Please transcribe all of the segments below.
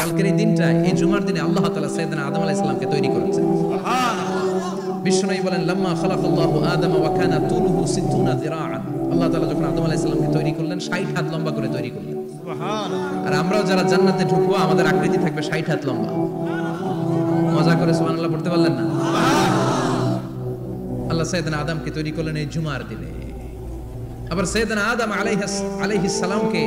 কালকের এই দিনটা, এই জুমার দিনে আল্লাহ তাআলা সাইয়েদনা আদম আলাইহিস সালামকে তৈরি করেছেন। বিশ্বনবী বলেন লাম্মা খালাকাল্লাহু আদম ওয়া কানা তুলুহু 60 যিরাআন, আল্লাহ তাআলা যখন আদম আলাইহিস সালামকে তৈরি করলেন 60 হাত লম্বা করে তৈরি করলেন। সুবহানাল্লাহ। আর আমরাও যারা জান্নাতে ঢুকবো আমাদের আকৃতি থাকবে 60 হাত লম্বা। মজা করে সুবহানাল্লাহ পড়তে পারলেন না? আল্লাহ সাইয়েদনা আদমকে তৈরি করলেন এই জুমার দিনে। আবার সাইয়েদনা আদম আলাইহিস সালামকে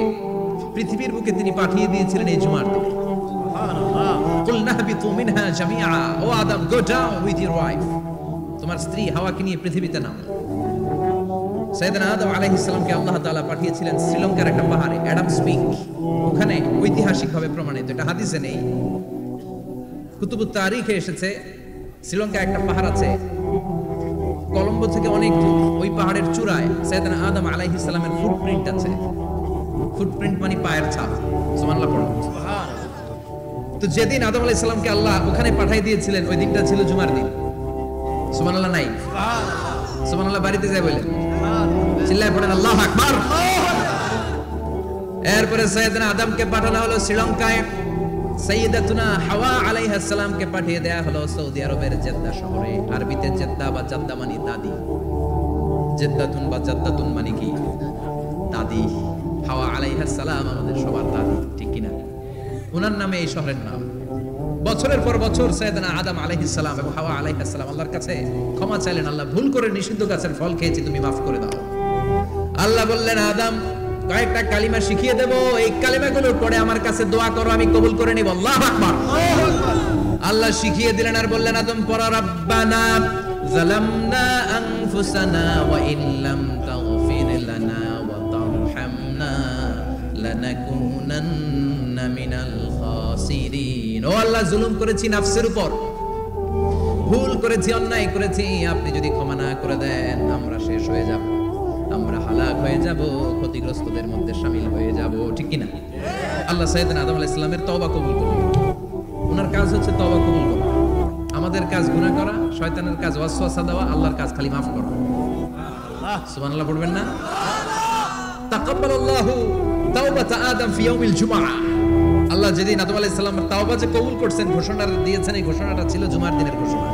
পৃথিবীর বুকে তিনি পাঠিয়ে দিয়েছিলেন এই জুমার দিনে। সুবহানাল্লাহ। কুলনা হাবিতু মিনহা জামিআ, O Adam go down with your wife, তোমার স্ত্রী হাওয়াকে নিয়ে পৃথিবীতে নামো। সাইয়েদনা আদম আলাইহিস সালামকে আল্লাহ তাআলা পাঠিয়েছিলেন শ্রীলঙ্কার একটা পাহাড়ে, অ্যাডামস পিক। ওখানে ঐতিহাসিকভাবে প্রমাণিত, এটা হাদিসে নেই, কুতুবুত তারিখে এসেছে। শ্রীলঙ্কায় একটা পাহাড় আছে, কলম্বো থেকে অনেক দূর। ওই পাহাড়ের চূড়ায় সাইয়েদনা আদম আলাইহিস সালামের ফুটপ্রিন্ট আছে। ফুটপ্রিন্ট মানে পায়ের ছাপ। সুবহানাল্লাহ পড়ুন। সুবহানাল্লাহ। তো যেদিন আদম আলাইহিস সালামকে আল্লাহ ওখানে পাঠিয়ে দিয়েছিলেন ওই দিনটা ছিল জুমার দিন। সুবহানাল্লাহ নাই? সুবহানাল্লাহ। সুবহানাল্লাহ বাড়িতে যায় বলেন, চিল্লায় পড়েন আল্লাহু আকবার। এরপরে সাইয়েদনা আদমকে পাঠানো হলো শ্রীলঙ্কায়। সাইয়্যিদাতুনা হাওয়া আলাইহিস সালামকে পাঠিয়ে দেয়া হলো সৌদি আরবের জেদ্দা শহরে। আরবিতে জেদ্দা বা জাদ্দা মানে দাদি, জেদ্দাতুন বা জাদ্দাতুন মানে কি? দাদি। হাওয়া আলাইহিস সালাম আমাদের সবার দাদি, ঠিক কি না? ওনার নামে এই শহরের নাম। বছরের পর বছর সাইয়েদনা আদম আলাইহিস সালাম এবং হাওয়া আলাইহিস সালাম আল্লাহর কাছে ক্ষমা চাইলেন, আল্লাহ ভুল করে নিষিদ্ধ গাছের ফল খেয়েছি, তুমি মাফ করে দাও। আল্লাহ বললেন আদম কয়েকটা কালিমা শিখিয়ে দেব, এই কালিমাগুলো পড়ে আমার কাছে দোয়া করো, আমি কবুল করে নিব। আল্লাহু আকবার। আল্লাহ শিখিয়ে দিলেন আর বললেন আদম পড়ো রাব্বানা যালামনা আনফুসানা ওয়া ইল্লাম তাগফির লানা ওয়া তারহামনা লানাকুনান্না মিনাল খাসিরিন। ও আল্লাহ, জুলুম করেছি নফসের উপর, ভুল করেছি, অন্যায় করেছি, আপনি যদি ক্ষমা না করে দেন আমরা শেষ হয়ে যাব, আমরা হালাক হয়ে যাব, ক্ষতিগ্রস্তদের মধ্যে শামিল হয়ে যাব, ঠিক কি না? আল্লাহ সাইয়েদনা আদম আলাইহিস সালামের তওবা কবুল করলেন। ওনার কাজ হচ্ছে তওবা কবুল করা। আমাদের কাজ গুনাহ করা, শয়তানের কাজ ওয়াসওয়াসা দেওয়া, আল্লাহর কাজ খালি মাফ করা। সুবহানাল্লাহ পড়বেন না? তাকাব্বালাল্লাহু তাওবাতা আদম ফি ইয়াউমিল জুমআহ। আল্লাহ যেদিন আদম আলাইহিস সালামের তওবা যে কবুল করছেন, ঘোষণা দিয়েছেন, এই ঘোষণাটা ছিল জুমার দিনের ঘোষণা।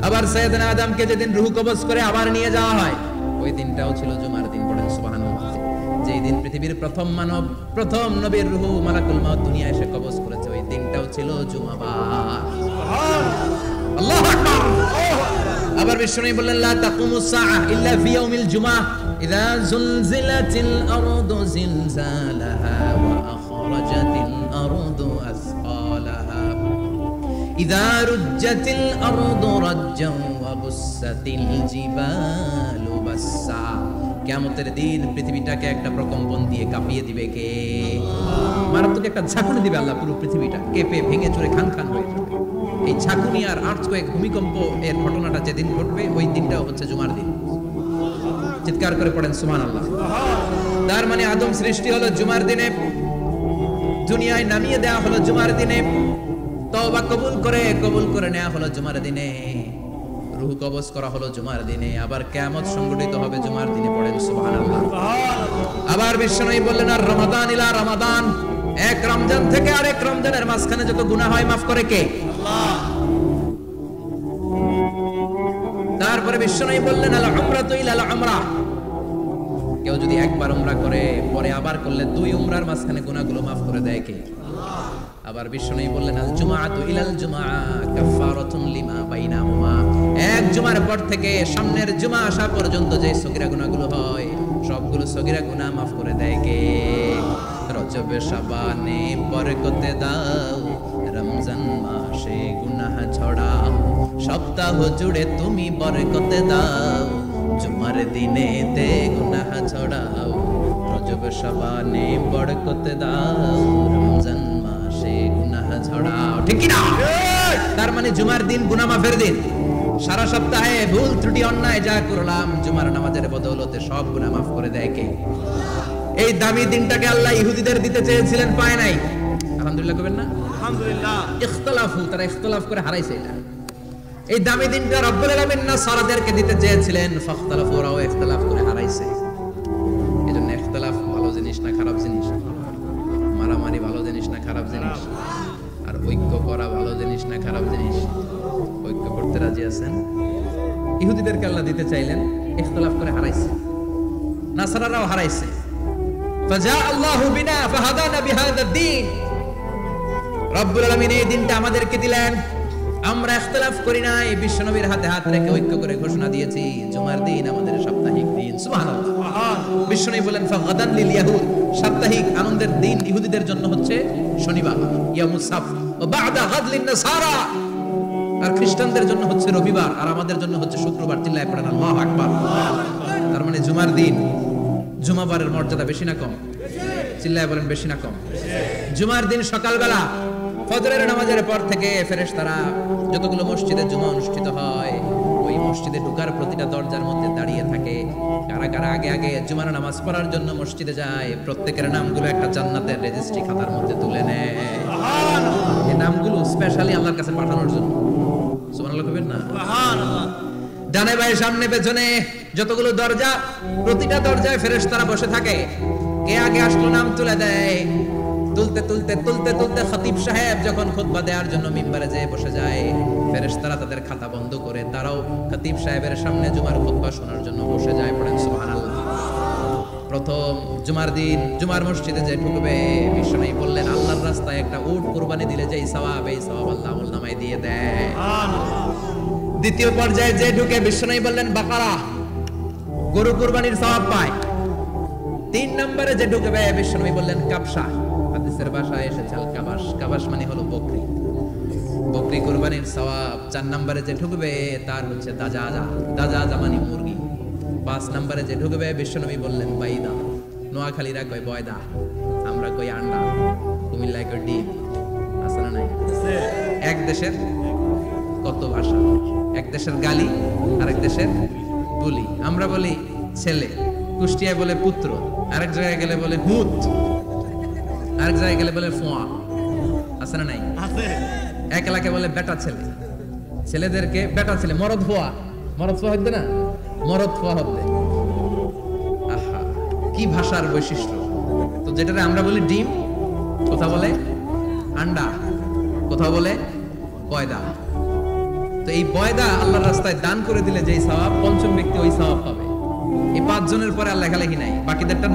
আবার সাইয়েদনা আদমকে যেদিন রূহ কবজ করে আবার নিয়ে যাওয়া হয়, ওই দিনটাও ছিল জুমার দিন। পড়েন সুবহানাল্লাহ। যেই দিন পৃথিবীর প্রথম মানব, প্রথম নবীর রূহ মালাকুল মাউত দুনিয়ায় এসে কবজ করেছে, ওই দিনটাও ছিল জুমাবার। সুবহানাল্লাহ। আল্লাহু আকবার। আবার বিশ্বনবী বললেন লা তাকুমুস সাআহ ইল্লা ফি ইয়াউমিল জুমআহ ইযা যুলজিলাতিল আরদু জিলজালাহা ওয়া আখরাজাতিল আরদু আসকালাহা ইযা রুজ্জাতিল আরদু রাজ্জান ওয়া বুসাতিল জিবালু বাসসা। কিয়ামতের দিন পৃথিবীটাকে একটা প্রকম্পন দিয়ে কাঁপিয়ে দিবে কে? মারাত্মক একটা ঝাঁকুনি দিবে আল্লাহ, পুরো পৃথিবীটা কেঁপে ভেঙে চুরে খান খান হয়ে যাবে। এই ঝাঁকুনি আর আর্থকোয়েক, ভূমিকম্প এর ঘটনাটা যেদিন ঘটবে ওই দিনটাও হচ্ছে জুমার দিন। চিৎকার করে পড়েন সুবহানাল্লাহ। তার মানে আদম সৃষ্টি হলো জুমার দিনে, দুনিয়ায় নামিয়ে দেওয়া হলো জুমার দিনে, তওবা কবুল করে নেওয়া হলো জুমার দিনে, রূহ কবজ করা হলো জুমার দিনে, আবার কিয়ামত সংগঠিত হবে জুমার দিনে। পড়েন সুবহানাল্লাহ। আবার বিশ্বনবী বললেন আর রমাদান ইলা রমাদান, এক রমজান থেকে আরেক রমজানের মাঝখানে যত গুনাহ হয় মাফ করে কে? আল্লাহ। তারপরে বিশ্বনবী বললেন আল উমরাতু ইলা আল উমরা, কেউ যদি একবার উমরা করে পরে আবার করলে দুই উমরার মাঝখানে গুনাহগুলো মাফ করে দেয় কে? আল্লাহ। আবার বিশ্বনবী বললেন আল জুমআতু ইলাল জুমআ কাফারাতুন লিমা বাইনাহুমা, এক জুমার পর থেকে সামনের জুমা আসা পর্যন্ত যে সগীরা গুনাহগুলো হয় সবগুলো সগীরা গুনাহ মাফ করে দেয় কে? রজব শাবানে বরকতে দাও, রমজান মাসে গুনাহ ছড়াও, সপ্তাহ জুড়ে তুমি বরকতে দাও, জুমার দিনে তে গুনাহ ছড়াও, রজব শাবানে বরকতে দাও, রমজান মাসে গুনাহ ছড়াও, ঠিক কি না? তার মানে জুমার দিন গুনাহ মাফের দিন। সারা সপ্তাহে ভুল ত্রুটি অন্যায় যা করলাম জুমার নামাজের বদৌলতে সব গুনাহ মাফ করে দেয় কে? এই দামি দিনটাকে আল্লাহ ইহুদিদের দিতে চেয়েছিলেন, পায় নাই। আলহামদুলিল্লাহ কবেন না? আলহামদুলিল্লাহ। ইখতিলাফু, তারা ইখতিলাফ করে হারাইছে এটা। এই দামি দিনটা রব্বুল আলামিন নাসারাদেরকে দিতে চেয়েছিলেন, ফাখতালাফু, ওরাও ইখতিলাফ করে হারাইছে। এজন্য ইখতিলাফ ভালো জিনিস না খারাপ জিনিস? মারামারি ভালো জিনিস না খারাপ জিনিস? খারাপ জিনিস। ঐক্য করতে রাজি আছেন? ইহুদিদেরকে আল্লাহ দিতে চাইলেন, ইখতিলাফ করে হারাইছে। নাসারারাও হারাইছে। ফাজা আল্লাহু বিনা ফাহাদানা বিহাদা দ্বীন। রব্বুল আলামিন এই দিনটা আমাদেরকে দিলেন, আমরা ইখতিলাফ করি নাই, বিশ্বনবীর হাতে হাত রেখে ঐক্য করে ঘোষণা দিয়েছি জুমার দিন আমাদের সাপ্তাহিক দিন। সুবহানাল্লাহ। বিশ্বনবী বলেন ফাগাদান লিল ইয়াহুদ, সাপ্তাহিক আনন্দের দিন ইহুদিদের জন্য হচ্ছে শনিবার, ইয়ামুস সাবত, ওয়া বা'দা গাদ লিন নাসারা, আর খ্রিস্টানদের জন্য হচ্ছে রবিবার, আর আমাদের জন্য হচ্ছে শুক্রবার। চিল্লায় পড়েন আল্লাহু আকবার। তার মানে জুমার দিন, জুমাবারের মর্যাদা বেশি না কম? চিল্লায় বলেন বেশি না কম? জুমার দিন সকালবেলা ফজরের নামাজের পর থেকে ফেরেশতারা যতগুলো মসজিদে জুমা অনুষ্ঠিত হয় ওই মসজিদে ঢোকার প্রতিটা দরজার মধ্যে দাঁড়িয়ে থাকে। কারা কারা আগে আগে জুমার নামাজ পড়ার জন্য মসজিদে যায়, প্রত্যেকের নামগুলো একটা জান্নাতের রেজিস্ট্রি খাতার মধ্যে তুলে নেয়। এই নামগুলো স্পেশালি আল্লাহর কাছে পাঠানোর জন্য। সুবহানাল্লাহ কইবেন না? সুবহানাল্লাহ। ডানে বাঁয়ে সামনে পেছনে যতগুলো দরজা, প্রতিটা দরজায় ফেরেশতারা বসে থাকে। কে আগে আসলো নাম তুলে দেয়। তুলতে তুলতে তুলতে তুলতে খতিব সাহেব যখন খুতবা দেওয়ার জন্য মিম্বারে যেয়ে বসে যায়, ফেরেশতারা তাদের খাতা বন্ধ করে তারাও খতিব সাহেবের সামনে জুমার খুতবা শোনার জন্য বসে যায়। পড়েন সুবহানাল্লাহ। প্রথম জুমার দিন জুমার মসজিদে যে ঢুকবে, বিশ্বনবী বললেন আল্লাহর রাস্তায় একটা উট কুরবানি দিলে যেই সওয়াব, এই সওয়াব আল্লাহ আমলনামায় দিয়ে দেয়। দ্বিতীয় পর্যায়ে যে ঢুকে, বিশ্বনবী বললেন বাকারা, গরু কুরবানির সওয়াব পায়। 3 নম্বরে যে ঢুকবে, বিশ্বনবী বললেন কাবসা, হাদিসের ভাষায় এসেছে আল কাবাস, কাবাস মানে হলো বকরি, বকরি কুরবানির সওয়াব। 4 নম্বরে যে ঢুকবে তার হচ্ছে দাজাজা, দাজাজা মানে মুরগি। 5 নম্বরে যে ঢুকবে, বিশ্বনবী বললেন বাইদা, নোয়াখালীরা কয় বয়দা, আমরা কই আন্ডা, কুমিল্লায় কই ডিম। আছে না নাই? এক দেশের কত ভাষা, এক দেশের গালি আরেক দেশের বলি। আমরা বলি ছেলে, কুষ্টিয়ায় বলে পুত্র, আরেক জায়গায় গেলে বলে হুত, আরেক জায়গায় গেলে বলে ফোয়া। আছে না নাই? এক এলাকায় বলে বেটা ছেলে, ছেলেদেরকে বেটা ছেলে। মরদ ফোয়া, মরদ ফোয়া হইতে না, মরদ ফোয়া হতে। আহা, কি ভাষার বৈশিষ্ট্য। তো যেটা আমরা বলি ডিম, কোথা বলে আন্ডা, কোথাও বলে বয়দা। তো এই বয়দা আল্লাহর রাস্তায় দান করে দিলে যেই সওয়াব, পঞ্চম ব্যক্তি ওই সওয়াব পাবে। এই 5 জনের পরে আর লেখালেখি নাই, বাকিদেরটা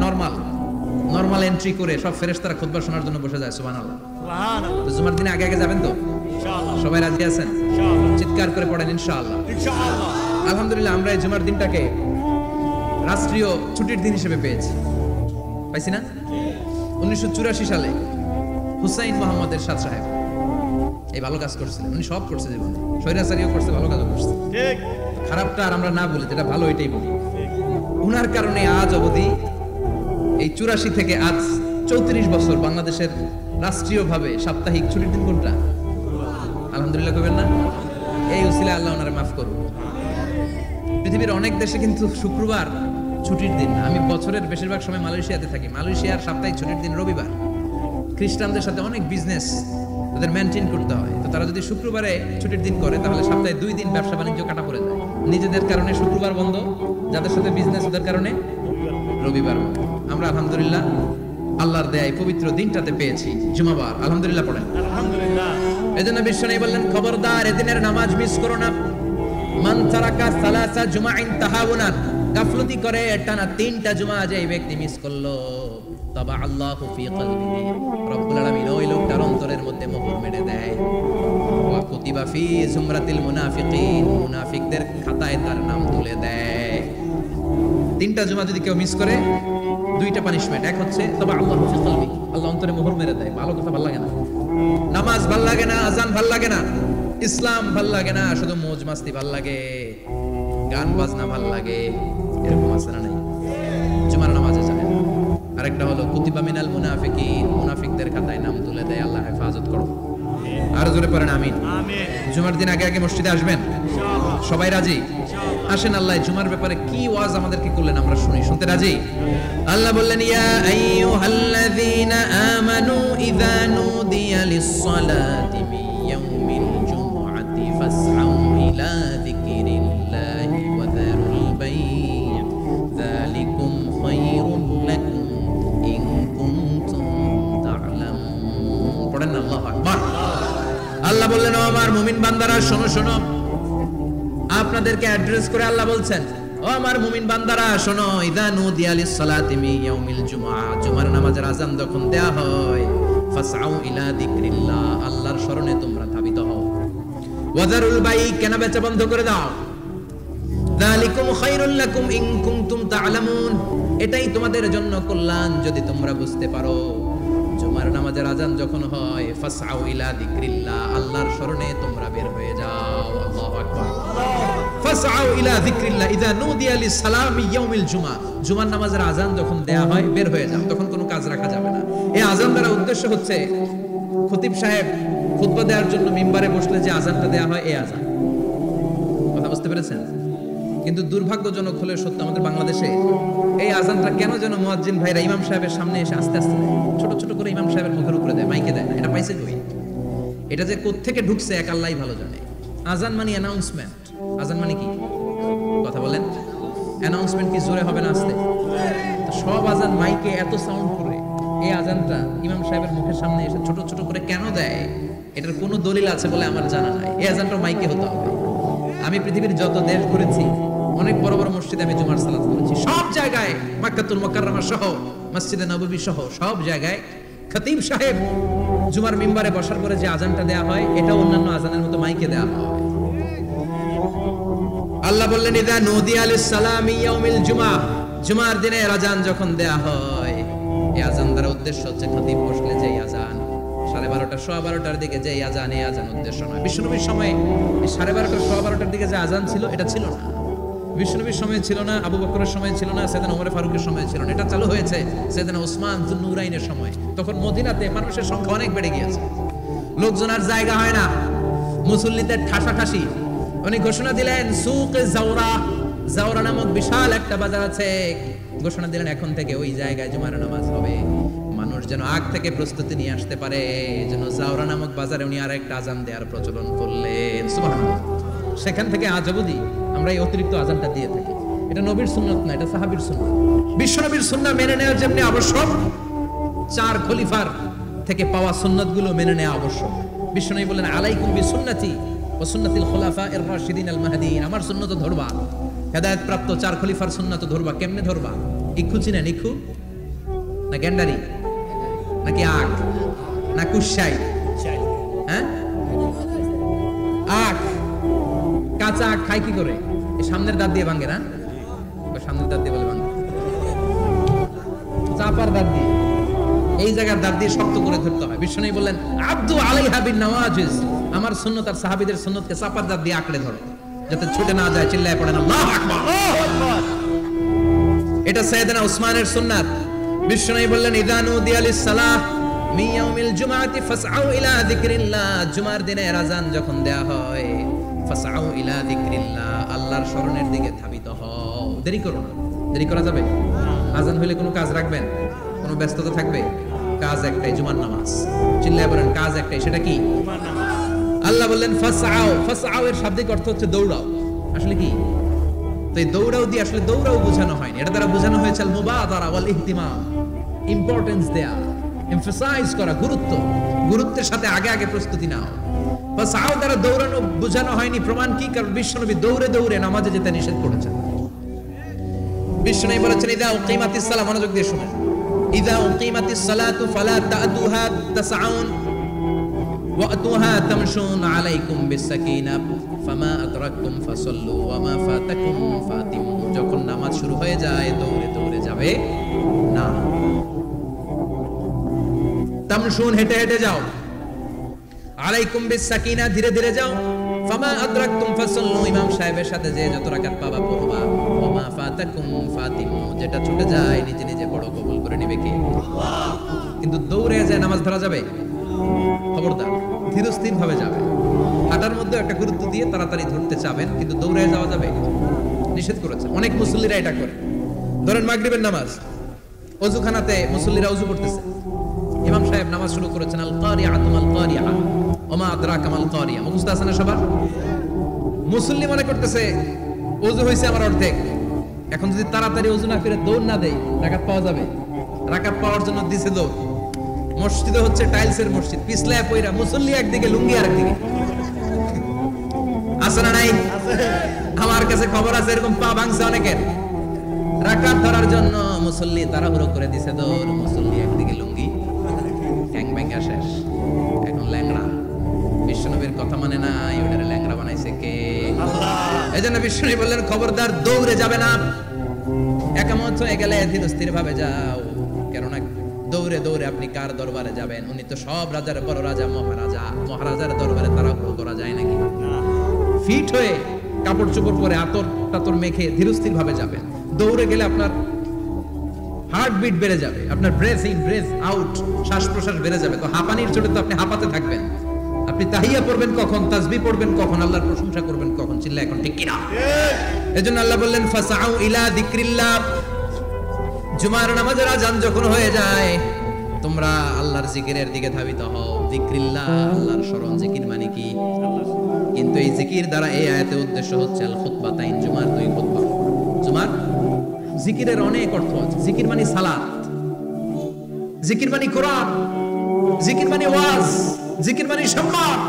নরমাল এন্ট্রি করে সব ফেরেশতারা খুতবা শোনার জন্য বসে যায়। সুবহানাল্লাহ। সুবহানাল্লাহ। তো জুমার দিনে আগে আগে যাবেন তো? ইনশাআল্লাহ। সবাই রাজি আছেন? ইনশাআল্লাহ। চিৎকার করে পড়েন ইনশাআল্লাহ। ইনশাআল্লাহ। আলহামদুলিল্লাহ, আমরা এই জুমার দিনটাকে রাষ্ট্রীয় ছুটির দিন হিসেবে পেয়েছি, পাইছি না? 1984 সালে হুসাইন মোহাম্মদ এরশাদ সাহেব এই ভালো কাজ করছিলেন। উনি সব করছে জীবনে, স্বৈরাচারীও করছে, ভালো কাজও করছে। ঠিক। খারাপটা আর আমরা না বলি, যেটা ভালো এটাই বলি। উনার কারণে আজ অবধি এই 84 থেকে আজ 34 বছর বাংলাদেশের রাষ্ট্রীয়ভাবে সাপ্তাহিক ছুটির দিন কোনটা? আলহামদুলিল্লাহ কইবেন না? এই উসিলায় আল্লাহ ওনারে মাফ করুন। পৃথিবীর অনেক দেশে কিন্তু শুক্রবার ছুটির দিন না। আমি বছরের বেশিরভাগ সময় মালয়েশিয়াতে থাকি। মালয়েশিয়ার সাপ্তাহিক ছুটির দিন রবিবার। খ্রিস্টানদের সাথে অনেক বিজনেস তাদের মেনটেন করতে হয়। তো তারা যদি শুক্রবারে ছুটির দিন করে, তাহলে সপ্তাহে 2 দিন ব্যবসা বাণিজ্য কাটা পড়ে যায়। নিজেদের কারণে শুক্রবার বন্ধ, যাদের সাথে বিজনেস ওদের কারণে রবিবার বন্ধ। আমরা আলহামদুলিল্লাহ আল্লাহর দয়ায় পবিত্র দিনটাতে পেয়েছি জুমাবার। আলহামদুলিল্লাহ পড়েন আলহামদুলিল্লাহ। এজন্য বিশ্বনবী বললেন খবরদার এদিনের নামাজ মিস করো না। মান তারাকা সালাসা জুমাইন তাহাউনান, গাফলতি করে টানা 3টা জুমা যে ব্যক্তি মিস করলো, তাবা আল্লাহু ফি কলবিহি, রব্বুল আলামিন ওই লোকটার অন্তরের মধ্যে মোহর মেরে দেয়। ওয়া কুতিবা ফি জুমরাতিল মুনাফিকিন, মুনাফিকদের খাতায় তার নাম তুলে দেয়। 3টা জুমা যদি কেউ মিস করে, 2টা পানিশমেন্ট। এক হচ্ছে তাবা আল্লাহু ফি কলবি, আল্লাহ অন্তরে মোহর মেরে দেয়। ভালো কথা ভালো লাগে না, নামাজ ভাল লাগে না, আজান ভাল লাগে না, ইসলাম ভাল লাগে না, শুধু মौज মাস্তি ভাল লাগে, গান বাজনা ভাল লাগে, এরকম আছে না নাই? জুমার নামাজে যায়। আরেকটা হলো কুতিবা মিনাল মুনাফিকিন, মুনাফিকদের খাতায় নাম তুলে দেয়। আল্লাহ হেফাজত করো। আর জোরে পড়েন আমিন। আমিন। জুমার দিন আগে আগে মসজিদে আসবেন ইনশাআল্লাহ। সবাই রাজি? আসেন, আল্লাহ জুমার ব্যাপারে কি ওয়াজ আমাদেরকে করলেন আমরা শুনি। শুনতে রাজি? আল্লাহ বললেন ইয়া আইয়ুহাল্লাযীনা আমানু ইযা নুদিয়া লিস-সালাতি মিন ইয়াউমিল জুমআতি ফাসআউ ইলা যিকরিল্লাহি ওয়া যারুল বাই', যালিকুম খায়রুল লাকুম ইন কুনতুম তা'লামুন। পড়েন আল্লাহু আকবার। আল্লাহ আল্লাহ বললেন, ও আমার মুমিন বান্দারা শোনো শোনো। আপনাদেরকে অ্যাড্রেস করে আল্লাহ বলছেন, ও আমার মুমিন বান্দারা শোনো, ইযা নুদিয়া লিস-সালাতি মিন ইয়াউমিল জুমআ, জুমার নামাজের আযান যখন দেয়া হয়, ফাসআউ ইলা যিকরিল্লাহ, আল্লাহর স্মরণে তোমরা ধাবিত হও। ওয়াযারুল বাই, কেনা বেচা বন্ধ করে দাও। যালিকুম খায়রুল লাকুম ইন কুনতুম তা'লামুন, এটাই তোমাদের জন্য কল্যাণ যদি তোমরা বুঝতে পারো। জুমার নামাজের আযান যখন হয়, ফাসআউ ইলা যিকরিল্লাহ, আল্লাহর স্মরণে তোমরা বের হয়ে যাও। আল্লাহু আকবার। ফাসআউ ইলা যিকরিল্লাহ ইযা নুদিয়া লিস-সালামি ইয়াউমিল জুমআ, জুমার নামাজের আযান যখন দেয়া হয় বের হয়ে যাও, তখন কোনো কাজ রাখা যাবে না। এই আযান দ্বারা উদ্দেশ্য হচ্ছে খতিব সাহেব খুতবা দেওয়ার জন্য মিম্বারে বসলে যে আযানটা দেয়া হয়, এই আযান। কথা বুঝতে পেরেছেন? কিন্তু দুর্ভাগ্যজনক হলে সত্য, আমাদের বাংলাদেশে এই আযানটা কেন যেন মুয়াজ্জিন ভাইরা ইমাম সাহেবের সামনে এসে আস্তে আস্তে দেয়, ছোট ছোট করে ইমাম সাহেবের মুখের উপরে দেয়, মাইকে দেয় না। এটা পাইছে কই? এটা যে কোত্থেকে ঢুকছে এক আল্লাহই ভালো জানে। আযান মানে অ্যানাউন্সমেন্ট। আযান মানে কি? কথা বলেন। অ্যানাউন্সমেন্ট কি জোরে হবে না আস্তে? তো সব আযান মাইকে এত সাউন্ড করে, এই আযানটা ইমাম সাহেবের মুখের সামনে এসে ছোট ছোট করে কেন দেয়? এটার কোনো দলিল আছে বলে আমার জানা নাই। এই আযানটা মাইকে হতে হবে। আমি পৃথিবীর যত দেশ ঘুরেছি, অনেক বড় বড় মসজিদে আমি জুমার সালাত করেছি, সব জায়গায় মক্কাতুল মুকাররমা সহ মসজিদে নববী সহ সব জায়গায় খতিব সাহেব জুমার মিম্বারে বসার পরে যে আযানটা দেয়া হয়, এটা অন্যান্য আযানের মতো মাইকে দেয়া হয়। আল্লাহ বললেন, ইযা নুদিয়া লিস-সালামি ইয়াউমিল জুমআ, জুমার দিনে আযান যখন দেয়া হয়, এই আযান দ্বারা উদ্দেশ্য হচ্ছে খতিব বসলে যে আযান 12:30 12:15 দিকে যে আযান, এই আযান উদ্দেশ্য নয়। বিশ্বনবীর সময় 12:30 12:15 দিকে যে আযান ছিল, এটা ছিল না। বিশ্বনবীর সময় ছিল না, আবু বকরের সময় ছিল না, সাইয়েদনা ওমর ফারুকের সময় ছিল না। এটা চালু হয়েছে সাইয়েদনা উসমান যুন্নুরাইনের সময়। তখন মদিনাতে মানুষের সংখ্যা অনেক বেড়ে গিয়েছে, লোকজন আর জায়গা হয় না, মুসল্লিদের ঠাসাঠাসি। উনি ঘোষণা দিলেন, সুকে জাওরা, জাওরা নামক বিশাল একটা বাজার আছে, ঘোষণা দিলেন এখন থেকে ওই জায়গায় জুমার নামাজ হবে। মানুষ যেন আগ থেকে প্রস্তুতি নিয়ে আসতে পারে, যেন জাওরা নামক বাজারে উনি আর একটা আযান দেওয়ার প্রচলন করলেন। সুবহানাল্লাহ। সেখান থেকে আজ অবধি আমরা এই অতিরিক্ত আযানটা দিয়ে থাকি। এটা নবীর সুন্নাত না, এটা সাহাবীর সুন্নাত। বিশ্বনবীর সুন্নাহ মেনে নেওয়া যেমনি আবশ্যক, 4 খলিফার থেকে পাওয়া সুন্নাতগুলো মেনে নেওয়া আবশ্যক। বিশ্বনবী বলেন, আলাইকুম বিসুন্নতি ওয়া সুন্নাতিল খুলাফায়ে আর-রাশিদিন আল-মাহদিয়িন, আমার সুন্নাত ধরবা, হেদায়েত প্রাপ্ত 4 খলিফার সুন্নাত ধরবা। কেমনে ধরবা? ইক্ষু চিনেন? ইক্ষু না গেন্ডারি নাকি আখ না কুশাই? হ্যাঁ, আখ। কাঁচা আখ খাই কি করে? এই সামনের দাঁত দিয়ে ভাঙে না? সামনের দাঁত দিয়ে বলে ভাঙে, চাপার দাঁত দিয়ে, এই জায়গার দাঁত দিয়ে শক্ত করে ধরতে হয়। বিশ্বনবী বললেন, আব্দু আলাইহা বিন নওয়াজিজ, আমার সুন্নাত আর সাহাবীদের সুন্নাতকে চাপার দাঁত দিয়ে আঁকড়ে ধরো, যাতে ছুটে না যায়। চিল্লায় পড়েন আল্লাহু আকবার। এটা সাইয়েদনা উসমানের সুন্নাত। বিশ্বনবী বললেন, ইযা নুদিয়া লিস-সালাহ মিন ইয়াউমিল জুমআতি ফাসআউ ইলা যিকরিল্লাহ, জুমার দিনের আযান যখন দেয়া হয়, ফাসআউ ইলা যিকরিল্লাহ, আল্লাহর স্মরণের দিকে ধাবিত হও। দেরি করো না। দেরি করা যাবে? আযান হইলে কোনো কাজ রাখবেন? কোনো ব্যস্ততা থাকবে? কাজ একটাই, জুমার নামাজ। চিল্লায় বলেন, কাজ একটাই, সেটা কি? জুমার নামাজ। আল্লাহ বললেন ফাসআউ, ফাসআউ এর শাব্দিক অর্থ হচ্ছে দৌড়াও। আসলে কি? তো এই দৌড়াও দিয়ে আসলে দৌড়াও বোঝানো হয়নি, এটা দ্বারা বোঝানো হয়েছে আল মুবাদারা ওয়াল ইহতিমাম, ইম্পর্টেন্স দেয়া, এমফাসাইজ করা, গুরুত্ব, গুরুত্বের সাথে আগে আগে প্রস্তুতি নাও। ফাসআউ দ্বারা দৌড়ানো বোঝানো হয়নি। প্রমাণ কি? কারণ বিশ্বনবী দৌড়ে দৌড়ে নামাজে যেতে নিষেধ করেছেন। বিশ্বনবী বলেছেন, ইযা উকিমাতিস সালাহ, মনোযোগ দিয়ে শুনেন, ইযা উকিমাতিস সালাতু ফালা তা'তুহা তাসআউন ওয়া'তুহা তামশুন আলাইকুম বিস-সাকিনাহ ফামা আদরাকতুম ফাসাল্লু ওয়া মা ফাতাকুম ফাতিমু, যখন নামাজ শুরু হয়ে যায় দৌড়ে দৌড়ে যাবে না, তামশুন হেঁটে হেঁটে যাও, আলাইকুম বিস-সাকিনাহ ধীরে ধীরে যাও, ফামা আদরাকতুম ফাসাল্লু ইমাম সাহেবের সাথে যে যত রাকাত পাবা পড়বা, ওয়া মা ফাতাকুম ফাতিমু যেটা ছুটে যায় নিজে নিজে পড়ো, কবুল করে নেবে কে? আল্লাহ। কিন্তু দৌড়ে যায় নামাজ ধরা যাবে? খবরদার, ধীর স্থির ভাবে যাবে। হাঁটার মধ্যে একটা গুরুত্ব দিয়ে তাড়াতাড়ি ধরতে চাবেন, কিন্তু দৌড়ে যাওয়া যাবে? নিষেধ করেছে। অনেক মুসল্লিরা এটা করে। ধরেন মাগরিবের নামাজ, ওযুখানাতে মুসল্লিরা ওযু করতেছে, ইমাম সাহেব নামাজ শুরু করেছেন, আল কারিআতু মাল কারিআ ওয়া মা আদরাকা মাল কারিআ, মুখস্থ আছে না সবার? মুসল্লি মনে করতেছে ওযু হইছে আমার অর্ধেক, এখন যদি তাড়াতাড়ি ওযু না করে দৌড় না দেই রাকাত পাওয়া যাবে? রাকাত পাওয়ার জন্য দিছে দৌড়, মসজিদ হচ্ছে টাইলসের মসজিদ, পিছলা পয়রা মুসল্লি একদিকে, লুঙ্গি আরেকদিকে। আছে না নাই? আমার কাছে খবর আছে এরকম পা ভাঙছে অনেকের। রাকাত ধরার জন্য মুসল্লি তাড়াহুড়ো করে দিছে দৌড়, মুসল্লি একদিকে লুঙ্গি, ট্যাং ব্যাঙ্গা শেষ, এখন ল্যাংড়া। বিশ্বনবীর কথা মানে নাই, ওটারে ল্যাংড়া বানাইছে কে? আল্লাহ। এজন্য বিশ্বনবী বললেন খবরদার দৌড়ে যাবে না, একামত হয়ে গেলে ধীরস্থির ভাবে যাও, কেননা দৌড়ে দৌড়ে আপনি কার দরবারে যাবেন? উনি তো সব রাজার বড় রাজা, মহারাজা, মহারাজার দরবারে তাড়াহুড়ো করা যায় নাকি? ফিট হয়ে কাপড় চোপড় পরে আতর টাতর মেখে ধীরস্থির ভাবে যাবেন। দৌড়ে গেলে আপনার হার্টবিট বেড়ে যাবে, আপনার ব্রেথ ইন ব্রেথ আউট, শ্বাস প্রশ্বাস বেড়ে যাবে। তো হাঁপানির চোটে তো আপনি হাঁপাতে থাকবেন। আপনি তাহিয়া পড়বেন কখন, তাসবিহ পড়বেন কখন, আল্লাহর প্রশংসা করবেন কখন? চিল্লা এখন ঠিক কিনা? এজন্য আল্লাহ বললেন ফাসাউ ইলা যিকরিল্লাহ, জুমার নামাজের আযান যখন হয়ে যায় তোমরা আল্লাহর জিকিরের দিকে ধাবিত হও। যিকরিল্লাহ, আল্লাহর স্মরণ। জিকির মানে কি? কিন্তু এই জিকির দ্বারা এই আয়াতের উদ্দেশ্য হচ্ছে আল খুতবাতাইন, জুমার দুই খুতবা। জুমার জিকিরের অনেক অর্থ আছে। জিকির মানে সালাত, জিকির মানে কোরআন, জিকির মানে ওয়াজ, জিকির মানে সম্মান।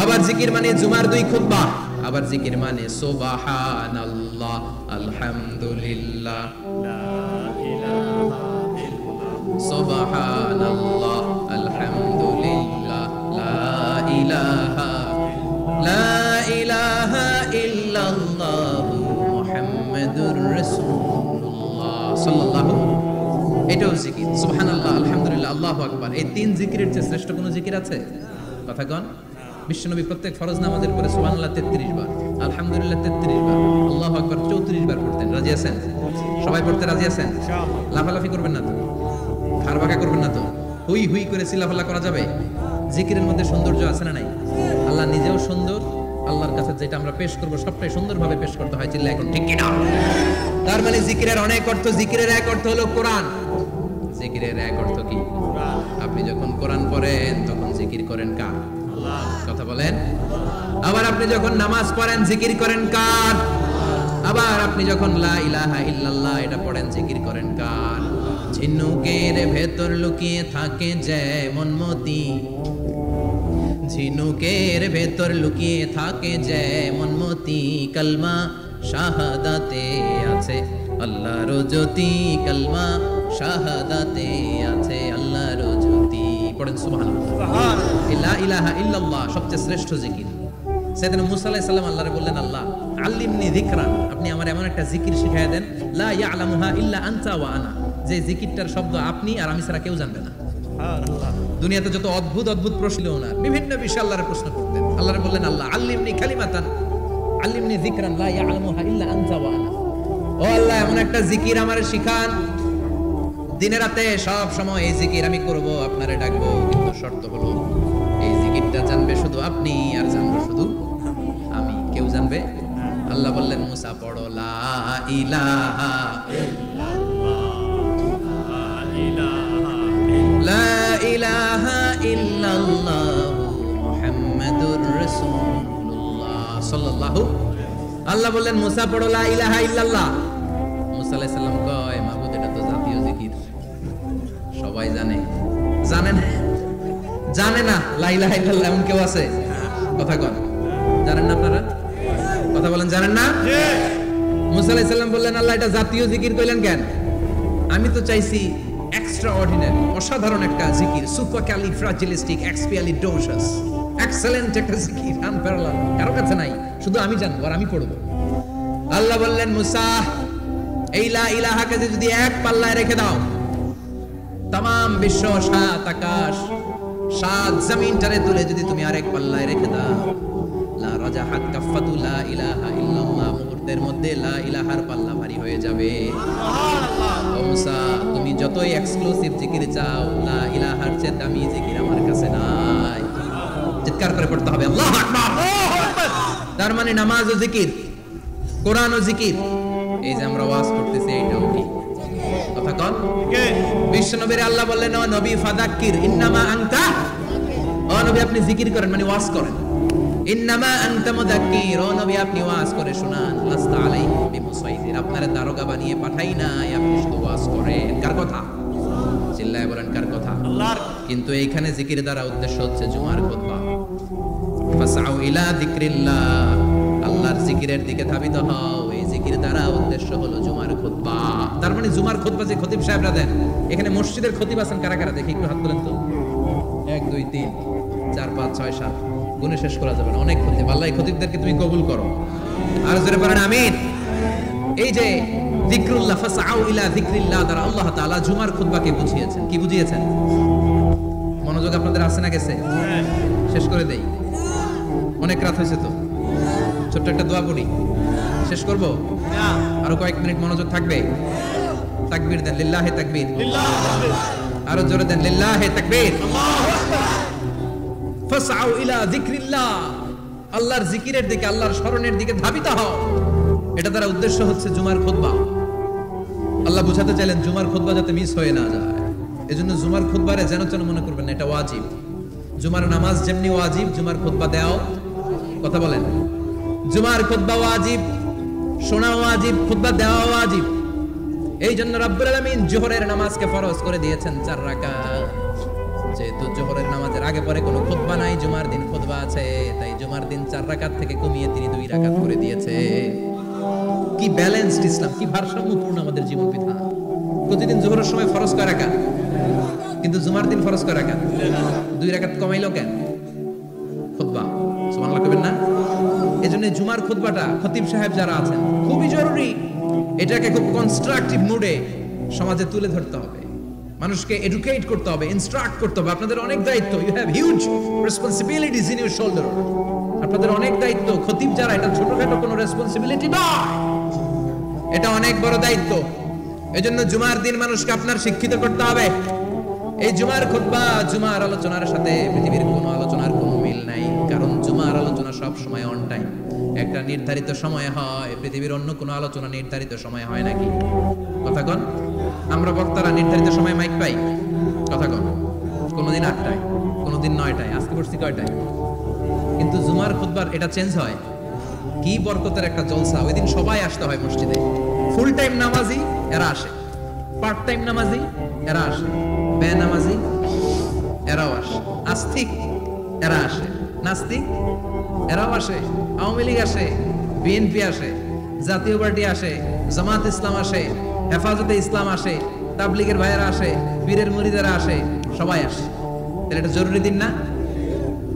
আবার জিকির মানে জুমার দুই খুতবা। আবার জিকির মানে সুবহানাল্লাহ, আলহামদুলিল্লাহ, লা ইলাহা ইল্লাল্লাহ, সুবহানাল্লাহ, আলহামদুলিল্লাহ, লা ইলাহা ইল্লাল্লাহ, মুহাম্মাদুর রাসূলুল্লাহ সাল্লাল্লাহু। এটাও জিকির। সুবহানাল্লাহ, আলহামদুলিল্লাহ, আল্লাহু আকবার। এই তিন জিকিরের চেয়ে শ্রেষ্ঠ কোনো জিকির আছে? কথা কন। বিশ্বনবী প্রত্যেক ফরজ নামাজের পরে সুবহানাল্লাহ 33 বার, আলহামদুলিল্লাহ 33 বার, আল্লাহু আকবার 34 বার পড়তেন। রাজি আছেন? সবাই পড়তে রাজি আছেন? লাফালাফি করবেন না তো, খারবাকা করবেন না তো, হুই হুই করে চিল্লাফাল্লা করা যাবে? জিকিরের মধ্যে সৌন্দর্য আছে না নাই? আল্লাহ নিজেও সুন্দর, আল্লাহর কাছে যেটা আমরা পেশ করব সবটাই সুন্দরভাবে পেশ করতে হয়। চিল্লা এখন ঠিক কিনা? তার মানে জিকিরের অনেক অর্থ। জিকিরের এক অর্থ হলো কোরআন। জিকিরের এক অর্থ কি? আপনি যখন কোরআন পড়েন তখন জিকির করেন কার? আল্লাহ। কথা বলেন। আবার আপনি যখন নামাজ পড়েন জিকির করেন কার? আবার আপনি যখন লা ইলাহা ইল্লাল্লাহ এটা পড়েন জিকির করেন কার? ঝিনুকের ভেতর লুকিয়ে থাকে যেমন মতি, ঝিনুকের ভেতর লুকিয়ে থাকে যেমন মতি, কালমা শাহাদাতে আছে আল্লাহর জ্যোতি, কালমা শাহাদাতে আছে আল্লাহর জ্যোতি। পড়েন সুবহানাল্লাহ। লা ইলাহা ইল্লাল্লাহ সবচেয়ে শ্রেষ্ঠ জিকির। সাইয়েদনা মুসা আলাইহিস সালাম আল্লাহরে বললেন, আল্লাহ আল্লিমনি যিকরান, আপনি আমার এমন একটা জিকির শিখায়া দেন, লা ইয়ালামুহা ইল্লা আনতা ওয়া আনা, যে জিকিরটার শব্দ আপনি আর আমি ছাড়া কেউ জানবে না। সুবহানাল্লাহ। দুনিয়াতে যত অদ্ভুত অদ্ভুত প্রশ্ন ছিল না, বিভিন্ন বিষয়ে আল্লাহরে প্রশ্ন করতেন। আল্লাহরে বললেন, আল্লাহ আল্লিমনি কালিমাতান, আল্লিমনি যিকরান লা ইয়ালামুহা ইল্লা আনতা ওয়া আনা। ও আল্লাহ এমন একটা জিকির আমারে শিখান, দিনে রাতে সব সময় এই জিকির আমি করব, আপনারে ডাকবো, কিন্তু শর্ত হলো এই জিকিরটা জানবে শুধু আপনি আর জানবো শুধু আমি, কেউ জানবে। আল্লাহ বললেন, মুসা পড়ো লা ইলাহা লা ইলাহা ইল্লাল্লাহ মুহাম্মাদুর রাসূলুল্লাহ সাল্লাল্লাহু। আল্লাহ বললেন, মুসা পড়ো লা ইলাহা ইল্লাল্লাহ। মুসা আলাইহিস সালাম কয়, মাবুদ এটা তো জাতীয় জিকির, সবাই জানে। জানেন? জানে না লা ইলাহা ইল্লাল্লাহ এমন কেউ আছে? কথা কন। জানেন না আপনারা? কথা বলেন, জানেন না? মুসা আলাইহিস সালাম বললেন, আল্লাহ এটা জাতীয় জিকির কইলেন কেন? আমি তো চাইছি এক্সট্রা অর্ডিনারি, অসাধারণ একটা জিকির, সুপারক্যালিফ্রাজিলিস্টিক এক্সপিয়ালিডোসাস, এক্সেলেন্ট একটা জিকির, আনপ্যারালাল, কারো কাছে নাই, শুধু আমি জানবো আর আমি পড়বো। আল্লাহ বললেন, মুসা এই লা ইলাহাকে যদি এক পাল্লায় রেখে দাও, তামাম বিশ্ব, সাত আকাশ, সাত জমিনটারে তুলে যদি তুমি আরেক পাল্লায় রেখে দাও, লা রাজাহাত কাফাতু লা ইলাহা ইল্লাল্লাহ, মুহূর্তের মধ্যে লা ইলাহার পাল্লা ভারী হয়ে যাবে। সুবহানাল্লাহ। ও মুসা, তুমি যতই এক্সক্লুসিভ জিকির চাও, লা ইলাহার চেয়ে দামি জিকির আমার কাছে নাই। চিৎকার করে পড়তে হবে আল্লাহু আকবার। তার মানে নামাজ ও জিকির, কোরআন ও জিকির, এই যে আমরা ওয়াজ করতেছি এটাও কি? কথা কন। বিশ্ব নবীর আল্লাহ বললেন, ও নবী ফাযাক্কির ইন্নামা আনতা, ও নবী আপনি জিকির করেন মানে ওয়াজ করেন। ইন্নামা আনতা মুযাক্কির, ও নবী আপনি ওয়াজ করে শোনান। লাস্তা আলাইহিম বিমুসাইতির, আপনার দারোগা বানিয়ে পাঠাই নাই, আপনি শুধু ওয়াজ করেন। কার কথা? চিল্লায় বলেন কার কথা? আল্লাহর। কিন্তু এইখানে জিকির দ্বারা উদ্দেশ্য হচ্ছে জুমার খুতবা। ফাসআউ ইলা যিকরিল্লাহ, আল্লাহর জিকিরের দিকে ধাবিত হও। এই জিকির দ্বারা উদ্দেশ্য হলো জুমার খুতবা। তার মানে জুমার খুতবা যে খতিব সাহেবরা দেন, এখানে মসজিদের খতিব আছেন কারা কারা দেখি একটু হাত তোলেন তো। 1 2 3 4 5 6 7 গুণে শেষ করা যাবে না, অনেক খতিব। আল্লাহ এই খতিবদেরকে তুমি কবুল করো। আর জোরে বলেন আমিন। এই যে যিকরুল্লাহ, ফাসআউ ইলা যিকরিল্লাহ দ্বারা আল্লাহ তাআলা জুমার খুতবাকে বুঝিয়েছেন। কি বুঝিয়েছেন? মনোযোগ আপনাদের আছে না গেছে? শেষ করে দেই, অনেক রাত হয়েছে তো। ছোট্ট একটা দোয়া পড়ি, শেষ করব। আরো কয়েক মিনিট মনোযোগ থাকবে। তাকবীর দেন, লিল্লাহি তাকবীর। আরো জোরে দেন, লিল্লাহি তাকবীর। ফাসআউ ইলা যিকরিল্লাহ, আল্লাহর জিকিরের দিকে, আল্লাহর স্মরণের দিকে ধাবিত হও। এটা দ্বারা উদ্দেশ্য হচ্ছে জুমার খুতবা। আল্লাহ বুঝাতে চাইলেন জুমার খুতবা যাতে মিস হয়ে না যায়। এজন্য জুমার খুতবারে যেন তেন মনে করবেন না, এটা ওয়াজিব। জুমার নামাজ যেমনি ওয়াজিব, জুমার খুতবা দেওয়াও, কথা বলেন, জুমার খুতবা ওয়াজিব, শোনা ওয়াজিব, খুতবা দেওয়া ওয়াজিব। এই জন্য রাব্বুল আলামিন জোহরের নামাজকে ফরজ করে দিয়েছেন 4 রাকাত। যেহেতু জোহরের নামাজের আগে পরে কোনো খুতবা নাই, জুমার দিন খুতবা আছে, তাই জুমার দিন 4 রাকাত থেকে কমিয়ে তিনি 2 রাকাত করে দিয়েছে। কি ব্যালেন্সড ইসলাম, কি ভারসাম্যপূর্ণ আমাদের জীবন বিধান। প্রতিদিন জোহরের সময় ফরজ কয় রাকাত, কিন্তু জুমার দিন ফরজ কয় রাকাত, 2 রাকাত কমাইলো কেন? খুতবা, সুবহানাল্লাহ কইবেন না? এজন্য জুমার খুতবাটা খতিব সাহেব যারা আছেন খুবই জরুরি। এটাকে খুব কনস্ট্রাকটিভ মুডে সমাজে তুলে ধরতে হবে, মানুষকে এডুকেট করতে হবে, ইনস্ট্রাক্ট করতে হবে। আপনাদের অনেক দায়িত্ব, you have huge responsibilities in your shoulder. আপনাদের অনেক দায়িত্ব। খতিব যারা, এটা ছোটখাটো কোনো রেসপন্সিবিলিটি নয়, এটা অনেক বড় দায়িত্ব। এজন্য জুমার দিন মানুষকে আপনার শিক্ষিত করতে হবে। এই জুমার খুতবা, জুমার আলোচনার সাথে পৃথিবীর কোনো আলোচনার কোনো মিল নাই, কারণ জুমার আলোচনা সব সময় অন টাইম, একটা নির্ধারিত সময়ে হয়। পৃথিবীর অন্য কোনো আলোচনা নির্ধারিত সময়ে হয় নাকি? কথা কন। আমরা বক্তারা নির্ধারিত সময় মাইক পাই, কথা কন। কোনোদিন 8টায়, কোনোদিন 9টায়, আজকে পড়ছি কয়টায়? কিন্তু জুমার খুতবার এটা চেঞ্জ হয়। কি বরকতের একটা জলসা! ওই দিন সবাই আসতে হয় মসজিদে। ফুল টাইম নামাজি এরা আসে, পার্ট টাইম নামাজি এরা আসে, বেনামাজি এরাও আসে, আস্তিক এরা আসে, নাস্তিক এরাও আসে, আওয়ামী লীগ আসে, বিএনপি আসে, জাতীয় পার্টি আসে, জামাত ইসলাম আসে, হেফাজতে ইসলাম আসে, তাবলিগের ভাইয়েরা আসে, পীরের মুরিদেরা আসে, সবাই আসে। তাহলে এটা জরুরি দিন না?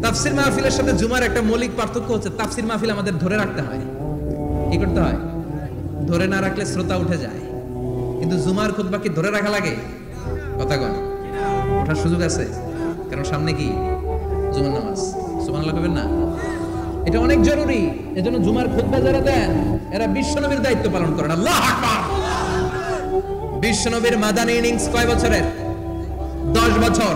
তাফসির মাহফিলের সাথে জুমার একটা মৌলিক পার্থক্য হচ্ছে, তাফসির মাহফিল আমাদের ধরে রাখতে হয়। কি করতে হয়? ধরে না রাখলে শ্রোতা উঠে যায়। কিন্তু জুমার খুতবা কি ধরে রাখা লাগে? কথা কন। ওঠার সুযোগ আছে, কারণ সামনে কি জুমার নামাজ। সুবহানাল্লাহ কইবেন না? এটা অনেক জরুরি। এজন্য জুমার খুতবা যারা দেন এরা বিশ্বনবীর দায়িত্ব পালন করেন। আল্লাহু আকবার। বিশ্বনবীর মাদানী ইনিংস কয় বছরের? 10 বছর।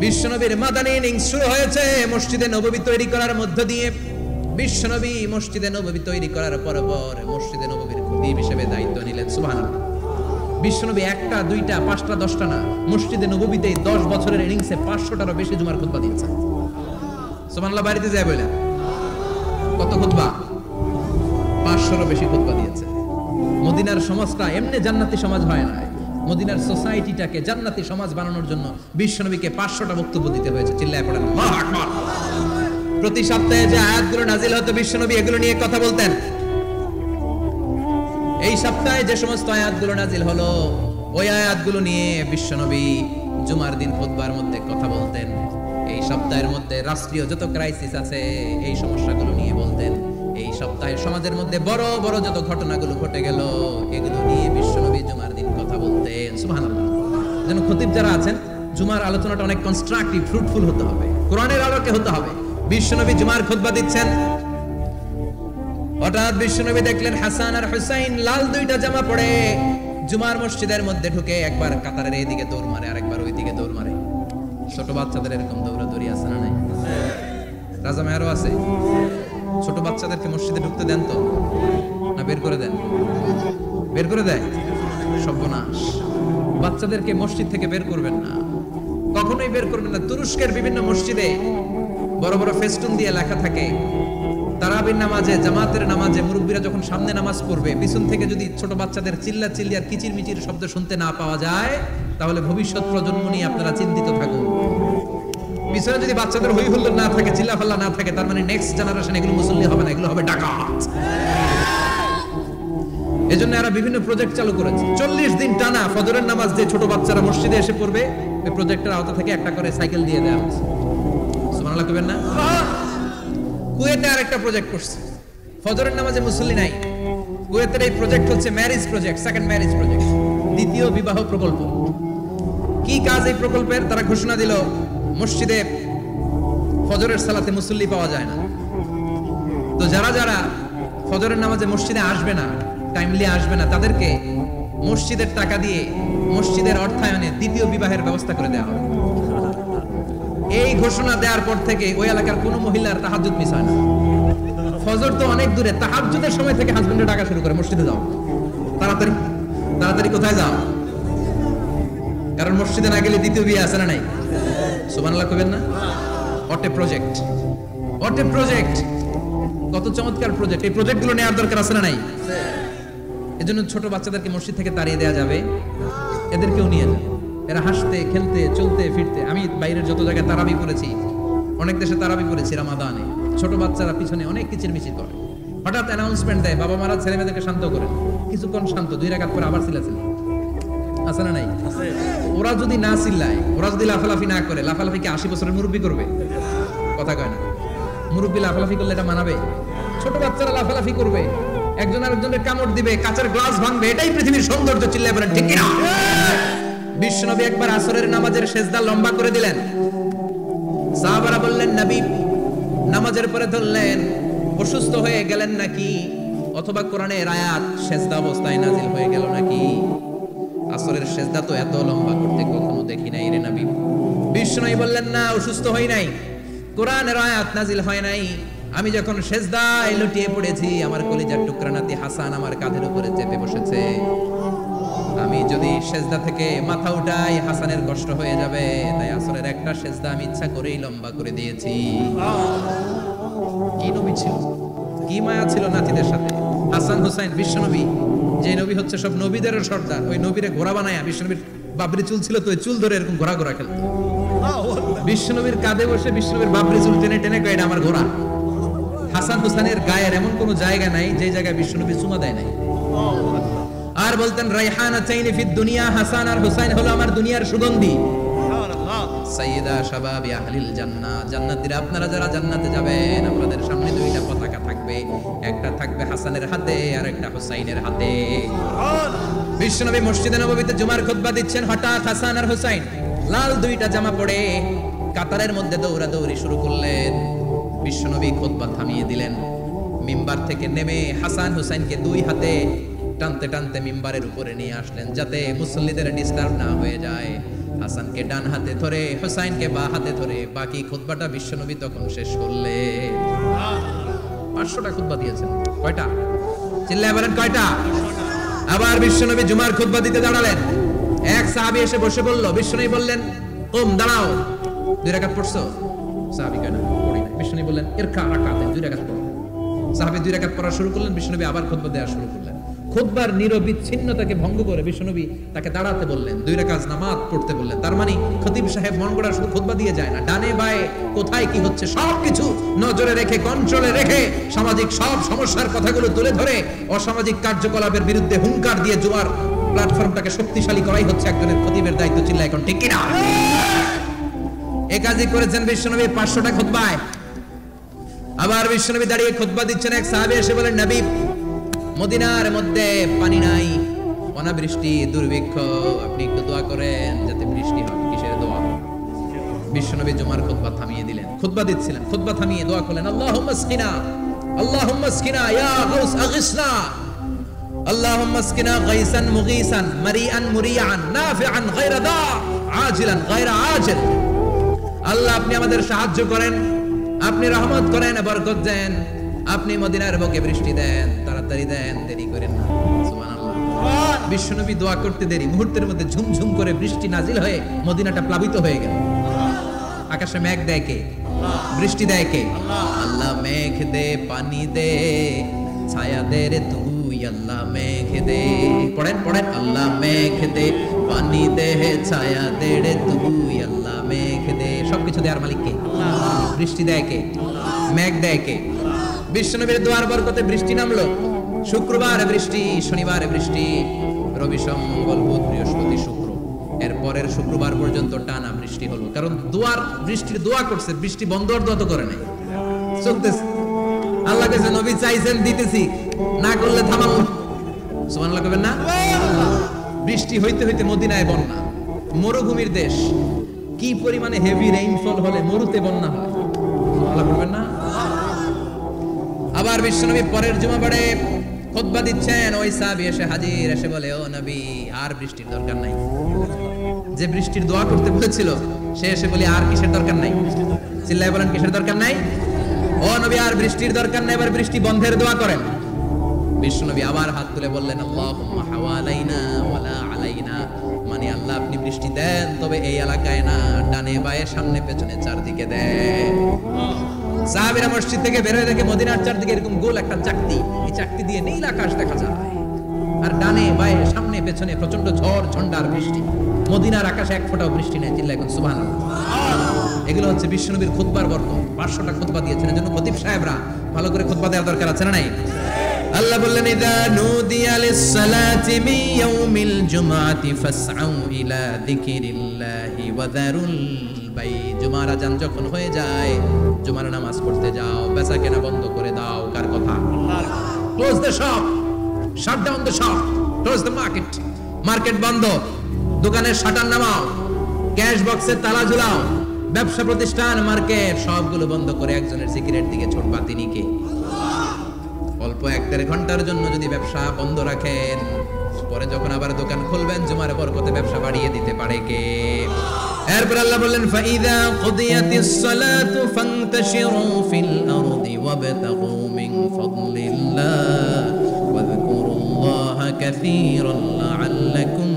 বিশ্বনবীর মাদানী ইনিংস শুরু হয়েছে মসজিদে নববী তৈরি করার মধ্য দিয়ে। বিশ্বনবী মসজিদে নববী তৈরি করার পর মসজিদে নববীর খতিব হিসেবে দায়িত্ব নিলেন। সুবহানাল্লাহ। বিশ্বনবী 1টা 2টা 5টা 10টা না, মসজিদে নববীতে 10 বছরের ইনিংসে 500টারও বেশি জুমার খুতবা দিয়েছেন। সুবহানাল্লাহ। বাড়িতে যায় বলেন কত খুতবা? 500রও বেশি খুতবা দিয়েছে। মদিনার সমাজটা এমনি জান্নাতি সমাজ হয় না, মদিনার সোসাইটিটাকে জান্নাতি সমাজ বানানোর জন্য বিশ্বনবীকে 500টা বক্তব্য দিতে হয়েছে। চিল্লায় পড়েন আল্লাহু আকবার। প্রতি সপ্তাহে যে আয়াতগুলো নাজিল হতো বিশ্বনবী এগুলো নিয়ে কথা বলতেন। এই সপ্তাহে যে সমস্ত আয়াতগুলো নাজিল হলো ওই আয়াতগুলো নিয়ে বিশ্বনবী জুমার দিন খুতবার মধ্যে কথা বলতেন। এই সপ্তাহের মধ্যে রাষ্ট্রীয় যত ক্রাইসিস আছে এই সমস্যাগুলো নিয়ে বলতেন। এই সপ্তাহে সমাজের মধ্যে বড় বড় যত ঘটনাগুলো ঘটে গেল এগুলো নিয়ে বিশ্বনবী জুমার দিন কথা বলতেন। সুবহানাল্লাহ। যেন খতিব যারা আছেন জুমার আলোচনাটা অনেক কনস্ট্রাকটিভ, ফ্রুটফুল হতে হবে, কোরআনের আলোকে হতে হবে। বিশ্বনবী জুমার খুতবা দিচ্ছেন, হঠাৎ বিশ্বনবী দেখলেন হাসান আর হুসাইন লাল 2টা জামা পরে জুমার মসজিদের মধ্যে ঢুকে একবার কাতারের এইদিকে দৌড় মারে, আরেকবার ওইদিকে দৌড় মারে। ছোট বাচ্চাদের এরকম দৌড়াদৌড়ি আছে না নাই? রাজা মেয়ারও আছে। ছোট বাচ্চাদেরকে মসজিদে ঢুকতে দেন তো না বের করে দেন? বের করে দেয়। সর্বনাশ। বাচ্চাদেরকে মসজিদ থেকে বের করবেন না, কখনোই বের করবেন না। তুরস্কের বিভিন্ন মসজিদে বড় বড় ফেস্টুন দিয়ে লেখা থাকে তারাবির নামাজে, জামাতের নামাজে মুরব্বীরা যখন সামনে নামাজ পড়বে, পিছন থেকে যদি ছোট বাচ্চাদের চিল্লা চিল্লি আর কিচির মিচির শব্দ শুনতে না পাওয়া যায়, তাহলে ভবিষ্যৎ প্রজন্ম নিয়ে আপনারা চিন্তিত থাকুন। পিছনে যদি বাচ্চাদের হই হুল্লোড় না থাকে, চিল্লাফাল্লা না থাকে, তার মানে নেক্সট জেনারেশন এগুলো মুসল্লি হবে না, এগুলো হবে ডাকাত। এজন্য এরা বিভিন্ন প্রজেক্ট চালু করেছে। 40 দিন টানা ফজরের নামাজ যে ছোট বাচ্চারা মসজিদে এসে পড়বে, ওই প্রজেক্টের আওতা থেকে একটা করে সাইকেল দিয়ে দেওয়া হচ্ছে। সুবহানাল্লাহ কইবেন না? কুয়েতে আরেকটা প্রজেক্ট করছে, ফজরের নামাজে মুসল্লি নাই। কুয়েতের এই প্রজেক্ট হচ্ছে marriage project, second marriage project, দ্বিতীয় বিবাহ প্রকল্প। কি কাজ এই প্রকল্পের? তারা ঘোষণা দিল, মসজিদে ফজরের সালাতে মুসল্লি পাওয়া যায় না, তো যারা যারা ফজরের নামাজে মসজিদে আসবে না, টাইমলি আসবে না, তাদেরকে মসজিদের টাকা দিয়ে, মসজিদের অর্থায়নে দ্বিতীয় বিবাহের ব্যবস্থা করে দেওয়া হবে। এই ঘোষণা দেওয়ার পর থেকে ওই এলাকার কোন মহিলার তাহাজ্জুদ মিস হয় না। ফজর তো অনেক দূরে, তাহাজ্জুদের সময় থেকে হাজবেন্ডের ডাকা শুরু করে, মসজিদে যাও, তাড়াতাড়ি তাড়াতাড়ি। কোথায় যাও? কারণ মসজিদে না গেলে দ্বিতীয় বিয়ে আছে না নাই? সুবহানাল্লাহ কইবেন না? What a project, what a project, কত চমৎকার প্রজেক্ট। এই প্রজেক্টগুলো নেওয়ার দরকার আছে না নাই? এজন্য ছোট বাচ্চাদেরকে মসজিদ থেকে তাড়িয়ে দেওয়া যাবে, এদেরকেও নিয়ে যাবে। এরা হাসতে খেলতে চলতে ফিরতে, আমি বাইরের যত জায়গায় তারাবি পড়েছি, অনেক দেশে তারাবি পড়েছি রামাদানে, ছোট বাচ্চারা পিছনে অনেক কিচির মিচির করে, হঠাৎ অ্যানাউন্সমেন্ট দেয়, বাবা মারা ছেলে মেয়েদেরকে শান্ত করেন, কিছুক্ষণ শান্ত, 2 রাকাত পরে আবার চিল্লাচিল্লি, আছে না নাই? ওরা যদি না চিল্লায়, ওরা যদি লাফালাফি না করে, লাফালাফি কি 80 বছরের মুরব্বি করবে? কথা কয় না। মুরব্বি লাফালাফি করলে এটা মানাবে? ছোট বাচ্চারা লাফালাফি করবে, একজন আরেকজনের কামড় দিবে, কাঁচের গ্লাস ভাঙবে, এটাই পৃথিবীর সৌন্দর্য। চিল্লায় বলেন ঠিক কিনা? বিশ্বনবী একবার আসরের নামাজের সেজদা লম্বা করে দিলেন, সাহাবারা বললেন, নবী নামাজের পরে ধরলেন, অসুস্থ হয়ে গেলেন নাকি, অথবা কোরআনের আয়াত সেজদা অবস্থায় নাজিল হয়ে গেল নাকি? আসরের সেজদা তো এত লম্বা করতে কখনো দেখি নাই রে নবী। বিশ্বনবী বললেন, না, অসুস্থ হই নাই, কোরআনের আয়াত নাজিল হয় নাই, আমি যখন সেজদায় লুটিয়ে পড়েছি, আমার কলিজার টুকরা নাতি হাসান আমার কাঁধের উপরে চেপে বসেছে, আমি যদি সেজদা থেকে মাথা উঠাই হাসানের কষ্ট হয়ে যাবে, তাই আসরের একটা সেজদা আমি ইচ্ছা করেই লম্বা করে দিয়েছি। কি নবী ছিল, কি মায়া ছিল নাতিদের সাথে। হাসান হুসাইন, বিশ্বনবী যে নবী হচ্ছে সব নবীদের সর্দার, ওই নবীরে ঘোড়া বানায়া, বিশ্বনবীর বাবরি চুল ছিল তো, ওই চুল ধরে এরকম ঘোড়া ঘোড়া খেলতো, বিশ্বনবীর কাঁধে বসে বিশ্বনবীর বাবরি চুল টেনে টেনে কয় এটা আমার ঘোড়া। হাসান হুসাইনের গায়ের এমন কোন জায়গা নাই যে জায়গায় বিশ্বনবী চুমা দেয় নাই। আর বলতেন, রাইহানাতাইনি ফিদ দুনিয়া, হাসান আর হুসাইন হলো আমার দুনিয়ার সুগন্ধি। সুবহানাল্লাহ। সাইয়্যিদা শাবাবি আহলিল জান্নাহ, জান্নাতীরা আপনারা যারা জান্নাতে যাবেন, আপনাদের সামনে 2টা পতাকা থাকবে, একটা থাকবে হাসানের হাতে আর একটা হুসাইনের হাতে। সুবহানাল্লাহ। বিশ্বনবী মসজিদে নববীতে জুমার খুতবা দিচ্ছেন, হঠাৎ হাসান আর হুসাইন লাল 2টা জামা পরে কাতারের মধ্যে দৌড়াদৌড়ি শুরু করলেন। বিশ্বনবী খুতবা থামিয়ে দিলেন, মিম্বার থেকে নেমে হাসান হুসাইনকে 2 হাতে টানতে টানতে মিম্বারের উপরে নিয়ে আসলেন, যাতে মুসল্লিদের ডিস্টার্ব না হয়ে যায়। হাসানকে ডান হাতে ধরে, হুসাইনকে বাঁ হাতে ধরে বাকি খুতবাটা বিশ্বনবী তখন শেষ করলেন। 500টা খুতবা দিয়েছেন। কয়টা? চিল্লায় বলেন কয়টা? আবার বিশ্বনবী জুমার খুতবা দিতে দাঁড়ালেন, এক সাহাবী এসে বসে বলল, বিশ্বনবী বললেন, ওম দাঁড়াও, 2 রাকাত পড়ছো? সাহাবী কয় না, পড়ি না। বিশ্বনবী বললেন, ইরকা রাকাতে, 2 রাকাত পড়ো। সাহাবী 2 রাকাত পড়া শুরু করলেন, বিশ্বনবী আবার খুতবা দেওয়া শুরু করলেন। খুতবার নিরবিচ্ছিন্নতাকে ভঙ্গ করে বিশ্বনবী তাকে দাঁড়াতে বললেন, 2 রাকাত নামাজ পড়তে বললেন। তার মানে খতিব সাহেব মন গড়া শুধু খুতবা দিয়ে যায় না, ডানে বায়ে কোথায় কি হচ্ছে সবকিছু নজরে রেখে, কন্ট্রোলে রেখে, সামাজিক সব সমস্যার কথাগুলো তুলে ধরে অসামাজিক কার্যকলাপের বিরুদ্ধে হুঙ্কার দিয়ে জুমার প্ল্যাটফর্মটাকে শক্তিশালী করাই হচ্ছে একজনের খতিবের দায়িত্ব। চিল্লা এখন ঠিক কিনা? এই কাজই করেছেন বিশ্বনবী 500টা খুতবায়। আবার বিশ্বনবী দাঁড়িয়ে খুতবা দিচ্ছেন, এক সাহাবী এসে বলেন, নবী মদিনার মধ্যে পানি নাই, অনাবৃষ্টি, দুর্ভিক্ষ, আপনি একটু দোয়া করেন যাতে বৃষ্টি হয়। কিসের দোয়া? বিশ্বনবী জুমার খুতবা থামিয়ে দিলেন, খুতবা দিচ্ছিলেন, খুতবা থামিয়ে দোয়া করলেন, আল্লাহুম্মা আসকিনা, আল্লাহুম্মা আসকিনা ইয়া গাউস আগিসনা, আল্লাহুম্মা আসকিনা গাইসান মুগীসান মারিআন মুরিআন নাফিআন গায়রা দা আজিলান গায়রা আজিল। আল্লাহ আপনি আমাদের সাহায্য করেন, আপনি রহমত করেন, বরকত দেন, আপনি মদিনার বুকে বৃষ্টি দেন, তাড়াতাড়ি দেন, দেরি করেন না। সুবহানাল্লাহ। বিশ্বনবী দোয়া করতে দেরি, মুহূর্তের মধ্যে ঝুমঝুম করে বৃষ্টি নাজিল হয়ে মদিনাটা প্লাবিত হয়ে গেল। আকাশে মেঘ দেয় কে? বৃষ্টি দেয় কে? আল্লাহ। মেঘ দে, পানি দে, ছায়া দে রে তুই আল্লাহ মেঘ দে। পড়েন পড়েন, আল্লাহ মেঘ দে, পানি দে, ছায়া দে রে তুই আল্লাহ মেঘ দে। সবকিছু দেওয়ার মালিক কে? বৃষ্টি দেয় কে? মেঘ দেয় কে? বিশ্বনবীর দোয়ার বরকতে বৃষ্টি নামলো। শুক্রবার বৃষ্টি, শনিবার বৃষ্টি, রবি সোম মঙ্গল বুধ বৃহস্পতি শুক্র, এর পরের শুক্রবার পর্যন্ত টানা বৃষ্টি হলো। কারণ বৃষ্টির দোয়া করছে, বৃষ্টি বন্ধ হওয়ার দোয়া তো করে নাই, চলতেছে। আল্লাহ কাছে নবী চাইছেন, দিতেছি, না করলে থামাবো। সুবহানাল্লাহ কইবেন না? বৃষ্টি হইতে হইতে মদিনায় বন্যা, মরুভূমির দেশ, কি পরিমাণে হেভি রেইনফল হলে মরুতে বন্যা হয়। সুবহানাল্লাহ করবেন না? আবার বিশ্বনবী পরের জুমাবারে খুতবা দিচ্ছেন, ওই সাহাবী এসে হাজির, এসে বলে, ও নবী আর বৃষ্টির দরকার নাই। যে বৃষ্টির দোয়া করতে বলেছিল সে এসে বলে, আর কিসের দরকার নাই? চিল্লায় বলেন, কিসের দরকার নাই? ও নবী আর বৃষ্টির দরকার নাই, এবার বৃষ্টি বন্ধের দোয়া করেন। বিশ্বনবী আবার হাত তুলে বললেন, আল্লাহুম্মা হাওয়ালাইনা ওয়ালা আলাইনা, মানে আল্লাহ আপনি বৃষ্টি দেন, তবে এই এলাকায় না, ডানে বায়ে সামনে পেছনে চারদিকে দেন। সাহাবীরা মসজিদ থেকে বের হয়ে দেখে মদিনার চারদিকে এরকম গোল একটা চাকতি, এই চাকতি দিয়ে নীল আকাশ দেখা যায়, আর ডানে বায়ে সামনে পেছনে প্রচন্ড ঝড় ঝন্ডার বৃষ্টি। মদিনার আকাশে এক ফোঁটাও বৃষ্টি নেই। চিল্লায় এখন সুবহানাল্লাহ। এগুলো হচ্ছে বিশ্বনবীর খুতবার বরকত। 500টা খুতবা দিয়েছেন, এজন্য খতিব সাহেবরা ভালো করে খুতবা দেওয়ার দরকার আছে না নাই? আল্লাহ বললেন, ইযা নুদিয়া লিস-সালাতি মিন ইয়াউমিল জুমআতি ফাসআউ ইলা যিকিরিল্লাহি ওয়া যারুল বাই। জুমার আযান যখন হয়ে যায়, জুমার নামাজ পড়তে যাও, বেচা কেনা বন্ধ করে দাও। কার কথা? আল্লাহর। Close the shop, shut down the shop, close the market. Market বন্ধ, দোকানের শাটার নামাও, ক্যাশ বক্সের তালা ঝুলাও, ব্যবসা প্রতিষ্ঠান, মার্কেট সবগুলো বন্ধ করে একজনের জিকিরের দিকে ছুটবা। তিনি কে? অল্প 1-1.5 ঘন্টার জন্য যদি ব্যবসা বন্ধ রাখেন, পরে যখন আবার দোকান খুলবেন, জুমার বরকতে ব্যবসা বাড়িয়ে দিতে পারে কে? এরপর আল্লাহ বললেন, ফাইদা কুদিয়াতিস সালাতু ফান্তাশিরু ফিল আরদি ওয়াবতাগু মিন ফাদলিল্লাহ ওয়াযকুরুল্লাহা কাসীরান লাআল্লাকুম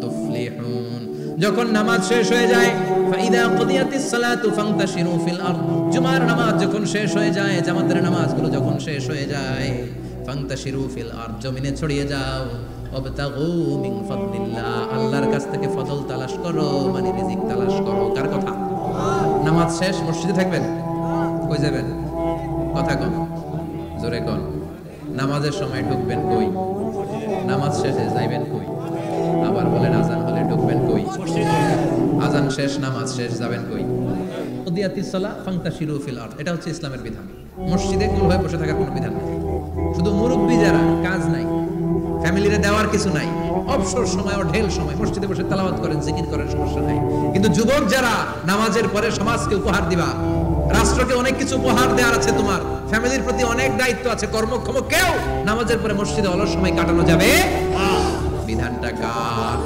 তুফলিহুন। যখন নামাজ শেষ হয়ে যায়, ফাইদা কুদিয়াতিস সালাতু ফান্তাশিরু ফিল আরদ, জুমার নামাজ যখন শেষ হয়ে যায়, জামাতের নামাজগুলো যখন শেষ হয়ে যায়, ফান্তাশিরু ফিল আরদ, জমিনে ছড়িয়ে যাও, ওয়াবতাগু মিন ফাদলিল্লাহ, আল্লাহর কাছ থেকে ফজল তালাশ করো, মানে রিজিক তালাশ করো। কার কথা? নামাজ শেষ মসজিদে থাকবেন, কই যাবেন? কথা কম, জোরে কন। নামাজের সময় ঢুকবেন কই? নামাজ শেষে যাইবেন কই? আবার বলেন, আজান হলে ঢুকবেন কই? আজান শেষ, নামাজ শেষ, যাবেন কই? কুদিয়াতিস সালাহ ফান্তাশিরু ফিল আরদ, এটা হচ্ছে ইসলামের বিধান। মসজিদে কুল হয়ে বসে থাকার কোনো বিধান নেই। শুধু মুরব্বী যারা, কাজ নাই, ফ্যামিলিরে দেওয়ার কিছু নাই, অবসর সময় ও ঢেল সময় মসজিদে বসে তেলাওয়াত করেন, জিকির করেন, সমস্যা নাই। কিন্তু যুবক যারা, নামাজের পরে সমাজকে উপহার দিবা, রাষ্ট্রকে অনেক কিছু উপহার দেওয়ার আছে, তোমার ফ্যামিলির প্রতি অনেক দায়িত্ব আছে, কর্মক্ষম কেউ নামাজের পরে মসজিদে অলস সময় কাটানো যাবে? বিধানটা কার?